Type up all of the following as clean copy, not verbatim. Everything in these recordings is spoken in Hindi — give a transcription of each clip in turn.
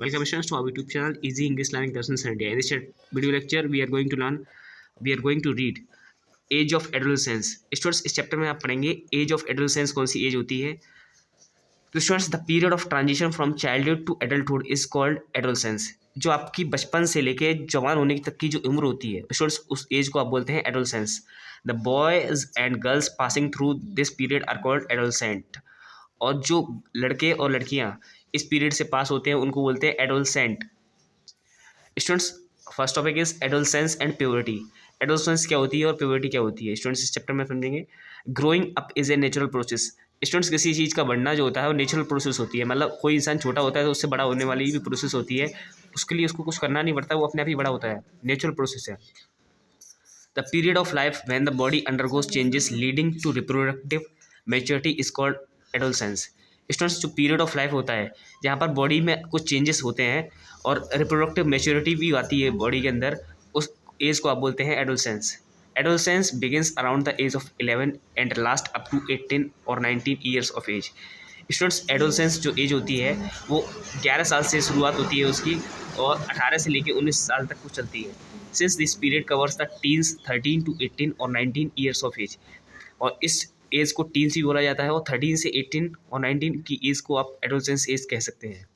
Welcome students to our YouTube channel Easy English Learning Lessons in India. In this video lecture, we are going to read Age of Adolescence. Students, इस चैप्टर में आप पढ़ेंगे Age of Adolescence कौन सी एज होती है. तो students, the period of transition from childhood to adulthood is called adolescence. जो आपकी बचपन से लेके जवान होने तक की जो उम्र होती है स्टूडेंट्स, उस एज को आप बोलते हैं adolescence. The boys and girls passing through this period are called adolescent. और जो लड़के और लड़कियां इस पीरियड से पास होते हैं उनको बोलते हैं adolescent. Students, first topic is adolescence and purity. Adolescence क्या होती है और प्योरिटी क्या होती है स्टूडेंट्स, इस चैप्टर में समझेंगे. Growing up is a natural process. Students, किसी चीज़ का बढ़ना जो होता है वो नेचुरल प्रोसेस होती है. मतलब कोई इंसान छोटा होता है तो उससे बड़ा होने वाली भी प्रोसेस होती है. उसके लिए उसको कुछ करना नहीं पड़ता, वो अपने आप ही बड़ा होता है. नेचुरल प्रोसेस है. The period of life when the body undergoes changes leading to reproductive maturity is called adolescence. Students, जो पीरियड ऑफ लाइफ होता है जहाँ पर बॉडी में कुछ चेंजेस होते हैं और रिप्रोडक्टिव मैच्योरिटी भी आती है बॉडी के अंदर, उस एज को आप बोलते हैं adolescence. Adolescence begins around the age of 11 and last up to 18 और 19 years of age. Students, adolescence जो एज होती है वो 11 साल से शुरुआत होती है उसकी और 18 से लेकर 19 साल तक वो चलती है. Since this period covers the teens 13 to 18 और 19 ईयर्स ऑफ एज. और इस एज को टीन्स भी बोला जाता है और 13 से 18 और 19 की एज को आप एडोलसेंस एज कह सकते हैं.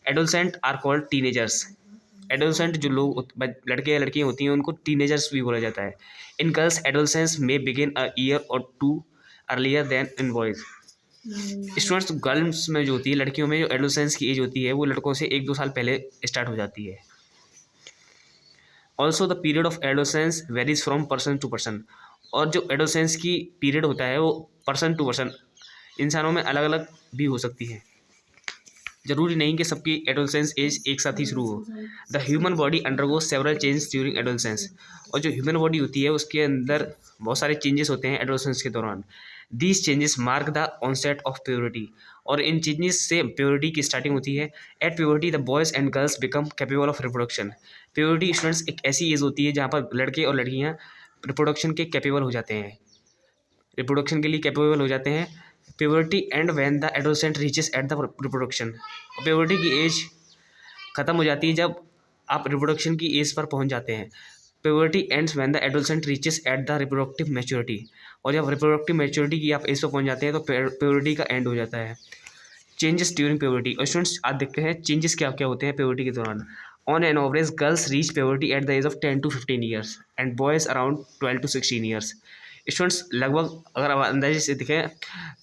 Adolescent are called teenagers. Adolescent जो लोग लड़के या लड़कियाँ होती हैं उनको टीनेजर्स भी बोला जाता है. इन गर्ल्स एडोलसेंस में begin a year or two earlier than in boys. Students, girls में जो होती है, लड़कियों में जो एडोलसेंस की एज होती है वो लड़कों से 1-2 साल पहले स्टार्ट हो जाती है. Also the period of adolescence varies from person to person. और जो एडोलसेंस की पीरियड होता है वो पर्सन टू पर्सन, इंसानों में अलग अलग भी हो सकती है. जरूरी नहीं कि सबकी एडोलसेंस एज एक साथ ही शुरू हो. The human body undergoes several changes during adolescence. और जो ह्यूमन बॉडी होती है उसके अंदर बहुत सारे चेंजेस होते हैं एडोलसेंस के दौरान. These changes mark the onset of puberty. और इन चेंजेस से प्योरिटी की स्टार्टिंग होती है. At puberty the boys and girls become capable of reproduction. Puberty students एक ऐसी एज होती है जहाँ पर लड़के और लड़कियाँ रिप्रोडक्शन के कैपेबल हो जाते हैं, रिप्रोडक्शन के लिए कैपेबल हो जाते हैं. Purity and when the adolescent reaches at the reproduction. Purity की एज ख़त्म हो जाती है जब आप रिप्रोडक्शन की एज पर पहुंच जाते हैं. Purity ends when the adolescent reaches at the reproductive maturity. और जब रिप्रोडक्टिव मैच्योरिटी की आप एज पर पहुंच जाते हैं तो प्योरिटी का एंड हो जाता है. Changes during purity. और स्टूडेंट्स, आज देखते हैं चेंजेस क्या क्या होते हैं प्योरिटी के दौरान. On an average girls reach puberty at the age of 10 to 15 years and boys around 12 to 16 years. Students, लगभग अगर आप अंदाजे से देखें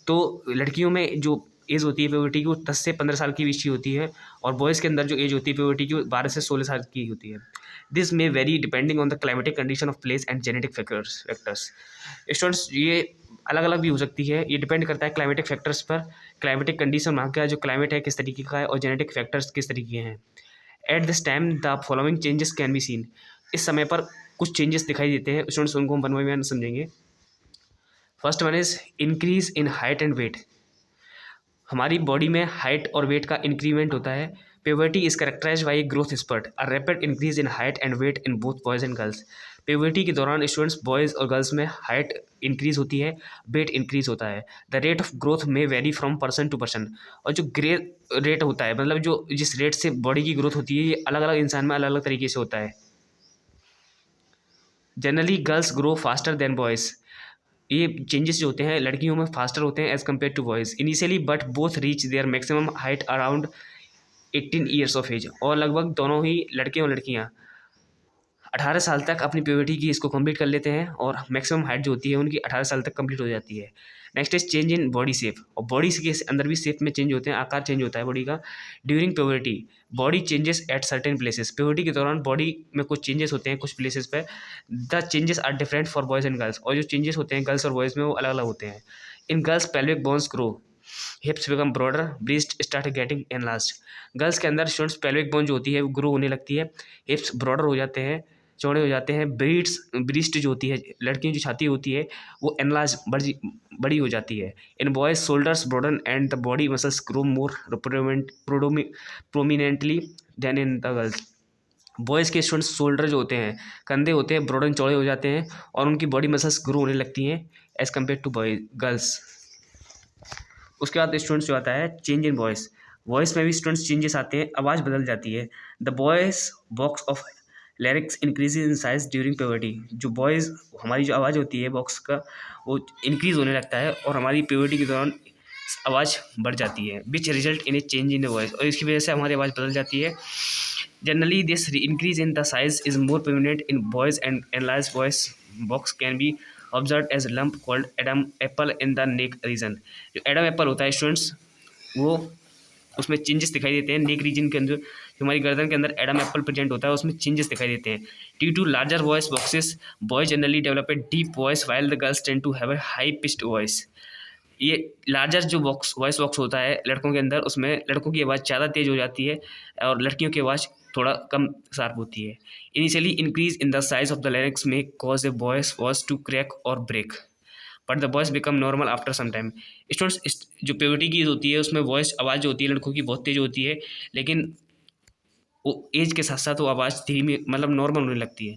तो लड़कियों में जो एज होती है प्योरिटी की वो 10 से 15 साल की बीच की होती है और बॉयज़ के अंदर जो एज होती है प्योरिटी की वो 12 से 16 साल की होती है. This may very depending on the climatic condition of place and genetic factors. Students, ये अलग अलग भी हो सकती है, ये डिपेंड करता है क्लाइमेटिक फैक्टर्स पर. क्लाइमेटिक कंडीशन वहाँ का जो क्लाइमेट है किस तरीके का है और जेनेटिक फैक्टर्स किस तरीके हैं. At this time the following changes can be seen. इस समय पर कुछ चेंजेस दिखाई देते हैं स्टूडेंट्स, उनको हम वन बाय वन समझेंगे. First one is increase in height and weight. हमारी बॉडी में हाइट और वेट का इंक्रीमेंट होता है. Puberty is characterise by growth spurt, a rapid increase in height and weight in both boys and girls. Puberty के दौरान स्टूडेंट्स बॉयज़ और गर्ल्स में हाइट इंक्रीज होती है, वेट इंक्रीज होता है. द रेट ऑफ ग्रोथ में vary from person to person. और जो रेट होता है, मतलब जो जिस रेट से बॉडी की ग्रोथ होती है, ये अलग अलग इंसान में अलग अलग तरीके से होता है. Generally girls grow faster than boys. ये चेंजेस जो होते हैं लड़कियों में फास्टर होते हैं as compare to boys initially, but both reach their maximum height around 18 years of age. और लगभग दोनों ही लड़के और लड़कियाँ 18 साल तक अपनी प्यूबर्टी की इसको कंप्लीट कर लेते हैं और मैक्सिमम हाइट जो होती है उनकी 18 साल तक कंप्लीट हो जाती है. Next is change in body shape. और बॉडी के अंदर भी शेप में चेंज होते हैं, आकार चेंज होता है बॉडी का. During puberty body changes at certain places. Puberty के दौरान बॉडी में कुछ चेंजेस होते हैं कुछ प्लेसेस पर. The changes are different for boys and girls. और जो चेंजेस होते हैं गर्ल्स और बॉयज़ में वो अलग अलग होते हैं. In girls pelvic bones grow, हिप्स become broader, breast start getting enlarged. Girls के अंदर स्टूडेंट्स पेल्विक बोन जो होती है वो ग्रो होने लगती है, हिप्स ब्रॉडर हो जाते हैं, चौड़े हो जाते हैं. ब्रीस्ट जो होती है लड़कियों की छाती होती है वो एनलार्ज बड़ी हो जाती है. In boys shoulders broaden and the body muscles grow more prominently than in the girls. Boys के स्टूडेंट्स शोल्डर जो होते हैं, कंधे होते हैं, ब्रॉडन चौड़े हो जाते हैं और उनकी बॉडी मसल्स ग्रो होने लगती हैं एज कम्पेयर टू गर्ल्स. उसके बाद स्टूडेंट्स जो आता है चेंज इन बॉयज़. वॉइस में भी स्टूडेंट्स चेंजेस आते हैं, आवाज़ बदल जाती है। The voice box of lyrics increase in size during puberty. जो वॉइस हमारी जो आवाज़ होती है बॉक्स का, वो इंक्रीज होने लगता है और हमारी प्यूबर्टी के दौरान आवाज़ बढ़ जाती है, which result in a change in the voice, और इसकी वजह से हमारी आवाज़ बदल जाती है। Generally this increase in the size is more permanent in boys and enlarge voice box can be observe as lump called Adam apple in the neck region. जो एडम एप्पल होता है स्टूडेंट्स, वो उसमें चेंजेस दिखाई देते हैं नेक रीजन के अंदर। जो हमारी गर्दन के अंदर एडम एप्पल प्रेजेंट होता है उसमें चेंजेस दिखाई देते हैं। Due to larger voice boxes boys generally develop a deep voice while the girls tend to have a high pitched voice. ये लार्जर जो वॉइस बॉक्स होता है लड़कों के अंदर, उसमें लड़कों की आवाज़ ज़्यादा तेज़ हो जाती है और लड़कियों की आवाज़ थोड़ा कम शार्प होती है। Initially increase in the size of the larynx में cause a voice was to crack और break, but the voice become normal after some time. Students, जो प्यूबर्टी की होती है उसमें वॉइस आवाज़ जो होती है लड़कों की बहुत तेज़ होती है, लेकिन वो एज के साथ साथ वो आवाज़ धीमी मतलब नॉर्मल होने लगती है।